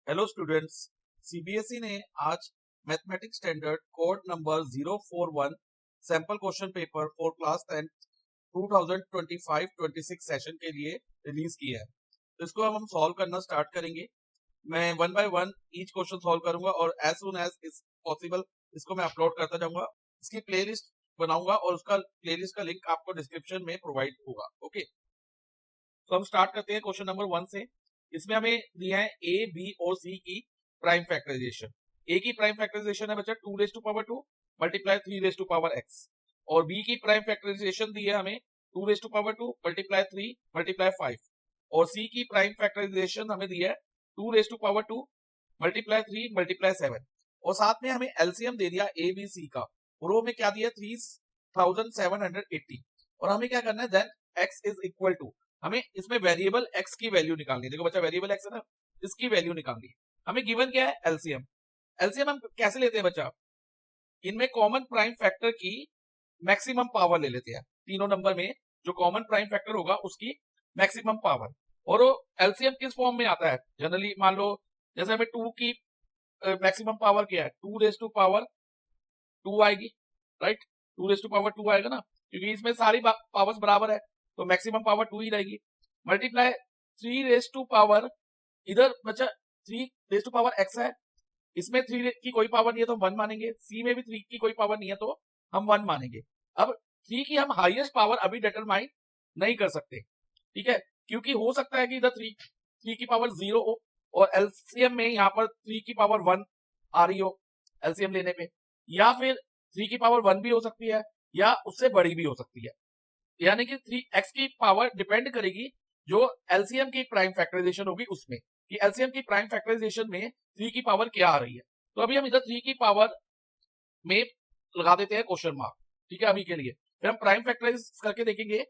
Hello students, CBSE ने आज mathematics standard code number 041 sample question paper for class 10 2025-26 session के लिए release किया है। तो इसको अब हम सॉल्व करना स्टार्ट करेंगे। मैं one by one each question solve करूंगा और as soon as is possible इसको मैं अपलोड करता जाऊंगा। इसकी प्लेलिस्ट बनाऊंगा और उसका प्लेलिस्ट का लिंक आपको डिस्क्रिप्शन में प्रोवाइड होगा। ओके, तो हम स्टार्ट करते हैं क्वेश्चन नंबर 1 से। इसमें हमें दिया है ए बी और सी की प्राइम फैक्टराइजेशन। ए की प्राइम फैक्टराइजेशन है बच्चा 2 raise to power 2 multiply 3 raise to power x, और बी की प्राइम फैक्टराइजेशन दी है हमें 2 raise to power 2 multiply 3 multiply 5, और सी की प्राइम फैक्टराइजेशन हमें दिया है 2 raise to power 2 multiply 3 multiply 7, और साथ में हमें एलसीएम दे दिया ए बी सी का, और वो में क्या दिया 3780, और हमें क्या करना है then x is equal to, हमें इसमें वेरिएबल एक्स की वैल्यू निकालनी है। देखो बच्चा, वेरिएबल एक्स है ना, इसकी वैल्यू निकालनी है। हमें गिवन क्या है एलसीएम। एलसीएम हम कैसे लेते हैं बच्चा, इनमें कॉमन प्राइम फैक्टर की मैक्सिमम पावर ले लेते हैं। तीनों नंबर में जो कॉमन प्राइम फैक्टर होगा उसकी मैक्सिमम पावर, और वो एलसीएम किस फॉर्म में आता है जनरली। मान लो जैसे हमें 2 की मैक्सिमम पावर क्या है, 2 रेज टू पावर 2 आएगी, राइट। 2 रेज टू पावर 2 आएगा ना, क्योंकि इसमें सारी पावर्स बराबर है तो मैक्सिमम पावर 2 ही रहेगी। मल्टीप्लाई 3 रेज टू पावर, इधर बचा 3 रेज टू पावर एक्स है, इसमें 3 की कोई पावर नहीं है तो हम 1 मानेंगे, सी में भी 3 की कोई पावर नहीं है तो हम 1 मानेंगे। अब 3 की हम हाईएस्ट पावर अभी डिटरमाइन नहीं कर सकते, ठीक है, क्योंकि हो सकता है कि इधर 3 की पावर 0 हो और एलसीएम में यहाँ पर 3 की पावर 1 आ रही हो एलसीएम लेने पे, या फिर 3 की पावर 1 भी हो सकती है या उससे बड़ी भी हो सकती है। यानी कि 3x की पावर डिपेंड करेगी जो एलसीएम की प्राइम फैक्टराइजेशन होगी उसमें, कि एलसीएम की प्राइम फैक्टराइजेशन में 3 की पावर क्या आ रही है। तो अभी हम इधर 3 की पावर में लगा देते हैं क्वेश्चन मार्क, ठीक है, अभी के लिए। फिर हम प्राइम फैक्टराइज करके देखेंगे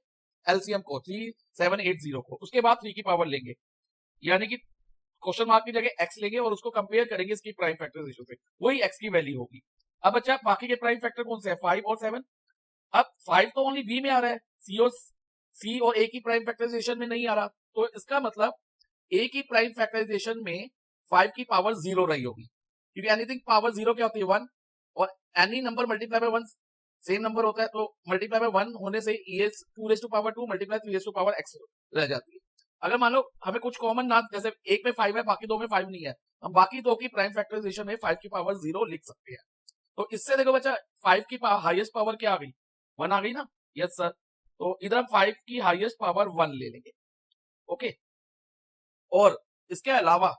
एलसीएम को 3780 को, उसके बाद 3 की पावर लेंगे, यानी कि क्वेश्चन मार्क की जगह एक्स लेंगे और उसको कंपेयर करेंगे इसकी प्राइम फैक्टराइजेशन से, वही एक्स की वैल्यू होगी। अब बच्चा बाकी के प्राइम फैक्टर कौन से है, 5 और 7। अब 5 तो ओनली बी में आ रहा है, सी और ए की प्राइम फैक्टराइजेशन में नहीं आ रहा, तो इसका मतलब ए की प्राइम फैक्टराइजेशन में 5 की पावर 0 रही होगी, क्योंकि एनीथिंग पावर 0 क्या होती है 1, और any number multiply by 1 same number होता है, तो मल्टीप्लाई बाय 1 होने से ये 2 raise to power 2 multiply 3 raise to power x रह जाती है। अगर मान लो हमें कुछ कॉमन ना, जैसे एक में 5 है बाकी दो में 5 नहीं है, हम बाकी दो की प्राइम फैक्टराइजेशन में 5 की पावर 0 लिख सकते हैं। तो इससे देखो बच्चा 5 की हाईएस्ट पावर क्या आ गई, 1 आ गई ना, यस सर। तो इधर हम 5 की हाईएस्ट पावर 1 ले लेंगे, ओके। और इसके अलावा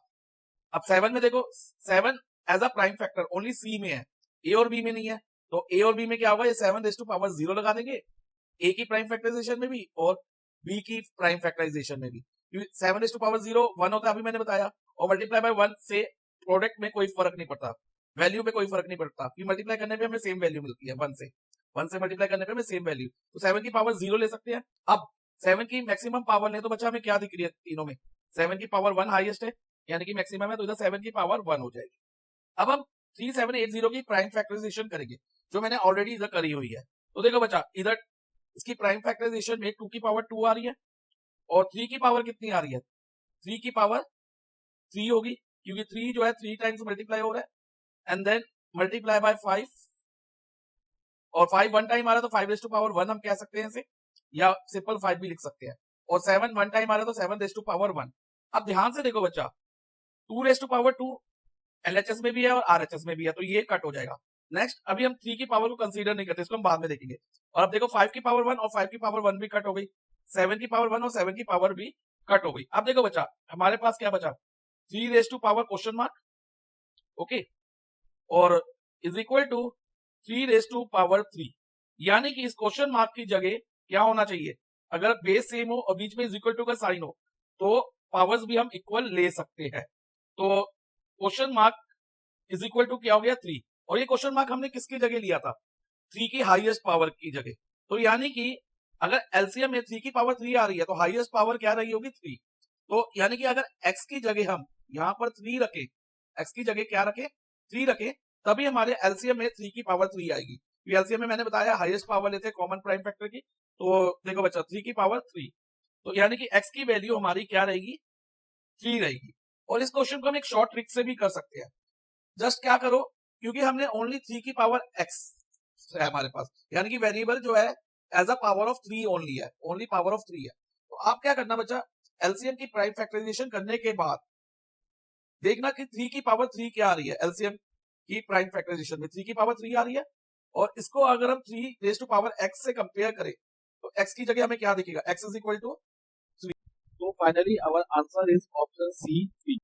अब 7 में देखो, 7 as a prime factor only C में है, ए और बी में नहीं है, तो ए और बी में क्या होगा, ये 7 रेज टू पावर 0 लगा देंगे ए की प्राइम फैक्टराइजेशन में भी और बी की प्राइम फैक्टराइजेशन में भी, क्योंकि 7 रेज टू पावर 0 1 होता है, अभी मैंने बताया, और मल्टीप्लाई बाय 1 से प्रोडक्ट में कोई फर्क नहीं पड़ता, वैल्यू में कोई फर्क नहीं पड़ता, कि मल्टीप्लाई करने पे हमें सेम वैल्यू मिलती है 1 से मल्टीप्लाई करने पे हमें सेम वैल्यू, तो 7 की पावर 0 ले सकते हैं। अब 7 की मैक्सिमम पावर ले तो बच्चा हमें क्या दिख रही है तीनों में, 7 की पावर 1 हाईएस्ट है, यानी कि मैक्सिमम है, तो इधर 7 की पावर 1 हो जाएगी। अब हम 3780 की प्राइम फैक्टराइजेशन करेंगे, जो मैंने ऑलरेडी इधर करी हुई है। तो देखो बच्चा, इधर इसकी प्राइम फैक्टराइजेशन में 2 की पावर 2 आ रही है, और 3 की पावर कितनी आ रही है, 3 की पावर 3 होगी, क्योंकि 3 जो है 3 टाइम्स मल्टीप्लाई हो रहा है, एंड देन मल्टीप्लाई बाय 5, और 5 1 टाइम आ रहा है तो 5 रेज टू पावर 1 हम कह सकते हैं इसे, या सिंपल 5 भी लिख सकते हैं, और 7 1 टाइम आ रहा है तो 7 रेज टू पावर 1। अब ध्यान से देखो बच्चा, 2 रेज टू पावर 2 एलएचएस में भी है और आरएचएस में भी है, तो ये कट हो जाएगा। नेक्स्ट, अभी हम 3 की पावर को कंसीडर नहीं करते, इसको हम बाद में देखेंगे। और अब देखो 5 की पावर 1 और 5 की पावर 1 भी कट हो गई, 7 की पावर 1 और 7 की पावर भी कट हो गई। अब देखो बच्चा, हमारे पास क्या बचा, 3 raise to power question mark, okay, और is equal to 3 raise to power 3, यानी कि इस क्वेश्चन मार्क की जगह क्या होना चाहिए, अगर बेस सेम हो और बीच में इज इक्वल टू का साइन हो तो पावर्स भी हम इक्वल ले सकते हैं। तो question mark is equal to क्या हो गया 3, और ये क्वेश्चन मार्क हमने किसकी जगह लिया था, 3 की हाईएस्ट पावर की जगह। तो यानी कि अगर एलसीएम में 3 की पावर 3 आ रही है तो हाईएस्ट पावर क्या रही होगी 3, तो यानी कि अगर x की जगह हम यहां पर 3 रखें, x की जगह क्या रखें 3 रखें, तभी हमारे एलसीएम में 3 की पावर 3 आएगी। एलसीएम में मैंने बताया हाईएस्ट पावर लेते हैं कॉमन प्राइम फैक्टर की, तो देखो बच्चा 3 की पावर 3, तो यानी कि x की वैल्यू हमारी क्या रहेगी 3 रहेगी। और इस क्वेश्चन को हम एक शॉर्ट ट्रिक से भी कर सकते हैं। जस्ट क्या करो, क्योंकि हमने ओनली 3 की पावर x है हमारे पास, यानी कि वेरिएबल जो है as a power of 3 only है, ओनली पावर ऑफ 3 है। तो आप क्या करना बच्चा, एलसीएम की प्राइम फैक्टराइजेशन करने के बाद देखना कि 3 की पावर 3 क्या आ रही है, एलसीएम की प्राइम फैक्टराइजेशन में 3 की पावर 3 आ रही है, और इसको अगर हम 3 रेज टू पावर x से कंपेयर करें तो x की जगह हमें क्या दिखेगा, x इज इक्वल टू 3। तो finally our answer is option C 3।